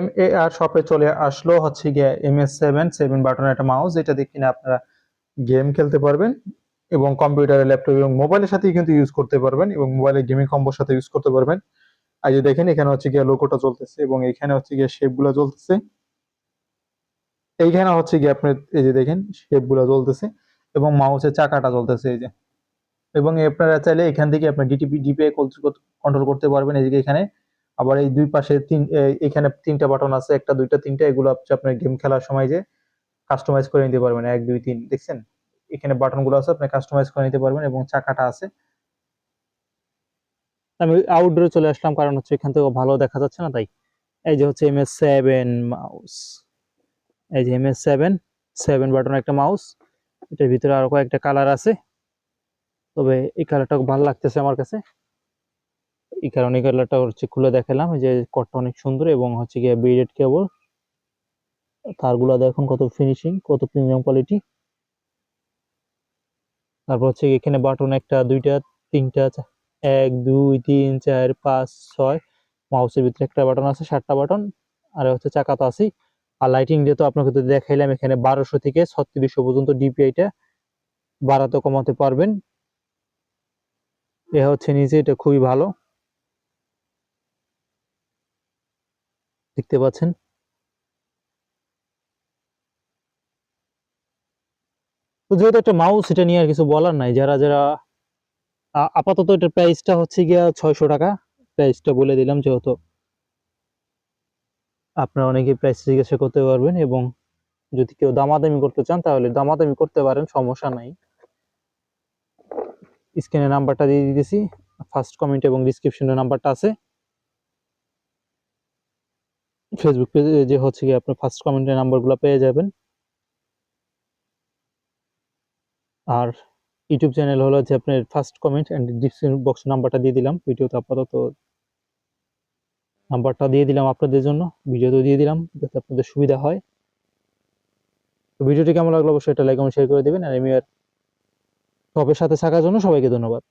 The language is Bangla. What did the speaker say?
MAR শপে চলে আসলো হচ্ছে গিয়ে MS7 বাটনের একটা মাউস, যেটা দিয়ে কিনা আপনারা গেম খেলতে পারবেন এবং কম্পিউটারে, ল্যাপটপ এবং মোবাইলের সাথেই কিন্তু ইউজ করতে পারবেন এবং মোবাইলের গেমিং কম্বোর সাথে ইউজ করতে পারবেন। আর যে দেখেন এখানে হচ্ছে গিয়ে লোগোটা চলতেছে এবং এখানে হচ্ছে গিয়ে শেপগুলো চলতেছে। এইখানে হচ্ছে গিয়ে আপনার এই যে দেখেন শেপগুলো চলতেছে এবং মাউসের চাকাটা চলতেছে এই যে। এবং আপনারা চাইলে এখান থেকে আপনার ডিপিআই কন্ট্রোল করতে পারবেন। এই যে এখানে আবার এই দুই পাশে এখানে তিনটা বাটন আছে, একটা দুইটা তিনটা, এগুলো হচ্ছে আপনার গেম খেলার সময় যে কাস্টমাইজ করে নিতে পারবেন। 1 2 3 দেখছেন, এখানে বাটনগুলো আছে, আপনি কাস্টমাইজ করে নিতে পারবেন এবং চাকাটা আছে। আমি আউটডোরে চলে আসলাম কারণ হচ্ছে এখান থেকে ভালো দেখা যাচ্ছে না, তাই। এই যে হচ্ছে MS7 মাউস, এই যে MS7 বাটন একটা মাউস। এটার ভিতরে আরো কয়েকটা কালার আছে, তবে এই কালারটা ভালো লাগতেছে আমার কাছে, এই কারণে এই কালারটা হচ্ছে খুলে দেখালাম। এই যে কটটা অনেক সুন্দর এবং হচ্ছে গিয়ে বেডেড কেবল, তারগুলো দেখুন কত ফিনিশিং, কত প্রিমিয়াম কোয়ালিটি। তারপর হচ্ছে এখানে বাটন একটা দুইটা তিনটা 1 2 3 4 5 6, মাউসের ভিতরে একটা বাটন আছে, 7টা বাটন। আর হচ্ছে চাকা তো আছেই। আর লাইটিং দিয়ে তো আপনাকে তো দেখাইলাম, এখানে 1200 থেকে 3600 পর্যন্ত ডিপিআইটা বাড়াতে কমাতে পারবেন। এ হচ্ছে নিচে, এটা খুবই ভালো দেখতে পাচ্ছেন। তো যেহেতু একটা মাউস, এটা নিয়ে আর কিছু বলার নাই। যারা যারা আপাতত এটার প্রাইসটা হচ্ছে গিয়া 600 টাকা, প্রাইসটা বলে দিলাম, যেহেতু আপনারা অনেকে প্রাইস জিজ্ঞাসা করতে পারবেন এবং যদি কেউ দামাদামি করতে চান তাহলে দামাদামি করতে পারেন, সমস্যা নাই। স্ক্রিনে নাম্বারটা দিয়ে দিতেছি, ফার্স্ট কমেন্ট এবং ডিসক্রিপশনে নাম্বারটা আছে। ফেসবুক পেজে যে হচ্ছে গিয়ে আপনি ফার্স্ট কমেন্টের নাম্বারগুলো পেয়ে যাবেন। আর ইউটিউব চ্যানেল হলো যে আপনার first comment and description box নাম্বারটা দিয়ে দিলাম ভিডিওতে, আপাতত নাম্বারটা দিয়ে দিলাম আপনাদের জন্য, ভিডিওতে দিয়ে দিলাম যাতে আপনাদের সুবিধা হয়। তো ভিডিওটি কেমন লাগলো অবশ্যই একটা লাইক এবং শেয়ার করে দেবেন। আর আমি আর টপের সাথে থাকার জন্য সবাইকে ধন্যবাদ।